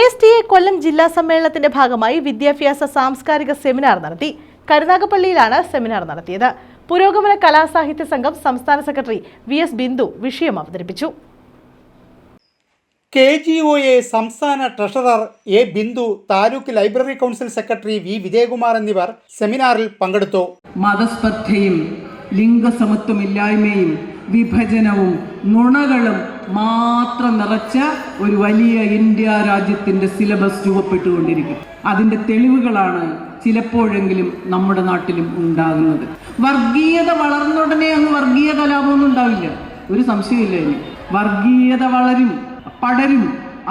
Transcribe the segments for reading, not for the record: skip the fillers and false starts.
KSTA കൊല്ലം ജില്ലാ സമ്മേളനത്തിന്റെ ഭാഗമായി വിദ്യാഭ്യാസ സാംസ്കാരിക സെമിനാർ നടത്തി. കരുനാഗപ്പള്ളിയിലാണ് സെമിനാർ നടത്തിയത്. പുരോഗമന കലാസാഹിത്യ സംഘം സംസ്ഥാന സെക്രട്ടറി VS ബിന്ദു വിഷയം അവതരിപ്പിച്ചു. KGOA സംസ്ഥാന treasurer A Bindu, taluk library council secretary V Vijayakumar എന്നിവർ സെമിനാറിൽ പങ്കെടുത്തു. മതസ്പർദ്ധയും ലിംഗസമത്വമില്ലായ്മയും വിഭജനവും നുണകളും മാത്രം നിറച്ച ഒരു വലിയ ഇന്ത്യ രാജ്യത്തിന്റെ സിലബസ് രൂപപ്പെട്ടുകൊണ്ടിരിക്കും. അതിന്റെ തെളിവുകളാണ് ചിലപ്പോഴെങ്കിലും നമ്മുടെ നാട്ടിലും ഉണ്ടാകുന്നത്. വർഗീയത വളർന്നുടനെ അങ്ങ് വർഗീയ കലാപമൊന്നും ഉണ്ടാവില്ല, ഒരു സംശയമില്ല. ഇനി വർഗീയത പടരും.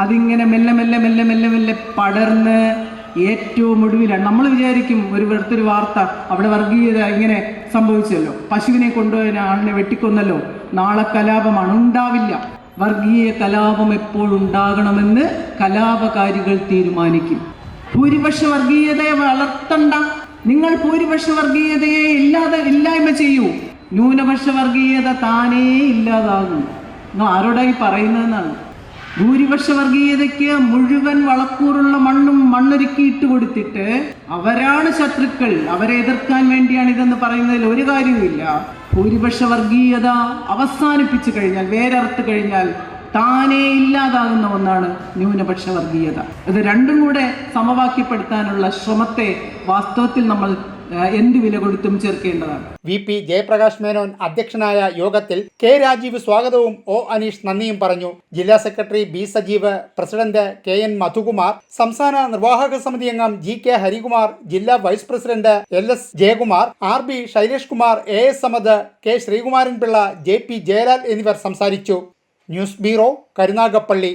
അതിങ്ങനെ മെല്ലെ മെല്ലെ മെല്ലെ മെല്ലെ മെല്ലെ പടർന്ന് ഏറ്റവും ഒടുവിലാണ് നമ്മൾ വിചാരിക്കും ഒരു വെറുത്തൊരു വാർത്ത, അവിടെ വർഗീയത ഇങ്ങനെ സംഭവിച്ചല്ലോ, പശുവിനെ കൊണ്ടുപോയ ആളിനെ വെട്ടിക്കൊന്നല്ലോ, നാളെ കലാപമാണ്. ഉണ്ടാവില്ല. വർഗീയ കലാപം എപ്പോഴുണ്ടാകണമെന്ന് കലാപകാരികൾ തീരുമാനിക്കും. ഭൂരിപക്ഷ വർഗീയതയെ വളർത്തണ്ട. നിങ്ങൾ ഭൂരിപക്ഷ വർഗീയതയെ ഇല്ലായ്മ ചെയ്യൂ. ന്യൂനപക്ഷ വർഗീയത താനേ ഇല്ലാതാകും. നിങ്ങൾ ആരോടായി പറയുന്നതെന്നാണ്. ഭൂരിപക്ഷ വർഗീയതയ്ക്ക് മുഴുവൻ വളക്കൂറുള്ള മണ്ണൊരുക്കിയിട്ട് കൊടുത്തിട്ട് അവരാണ് ശത്രുക്കൾ, അവരെ എതിർക്കാൻ വേണ്ടിയാണ് ഇതെന്ന് പറയുന്നതിൽ ഒരു കാര്യവുമില്ല. ഭൂരിപക്ഷ വർഗീയത അവസാനിപ്പിച്ചു കഴിഞ്ഞാൽ, വേരറുത്ത് കഴിഞ്ഞാൽ താനേ ഇല്ലാതാകുന്ന ഒന്നാണ് ന്യൂനപക്ഷ വർഗീയത. ഇത് രണ്ടും കൂടെ സമവാക്യപ്പെടുത്താനുള്ള ശ്രമത്തെ വാസ്തവത്തിൽ നമ്മൾ എന്ത് വില കൊടുത്തും ചേർക്കേണ്ടതാണ്. VP ജയപ്രകാശ് മേനോൻ അധ്യക്ഷനായ യോഗത്തിൽ K രാജീവ് സ്വാഗതവും O അനീഷ് നന്ദിയും പറഞ്ഞു. ജില്ലാ secretary B Sajeev, president KN Madhukumar, സംസ്ഥാന നിർവാഹക സമിതി അംഗം GK ഹരികുമാർ, ജില്ലാ vice president LS Jayakumar, RB Shailesh Kumar, AS Samad, K Sreekumaran Pillai, JP Jayalal എന്നിവർ സംസാരിച്ചു. News bureau, Karunagappally.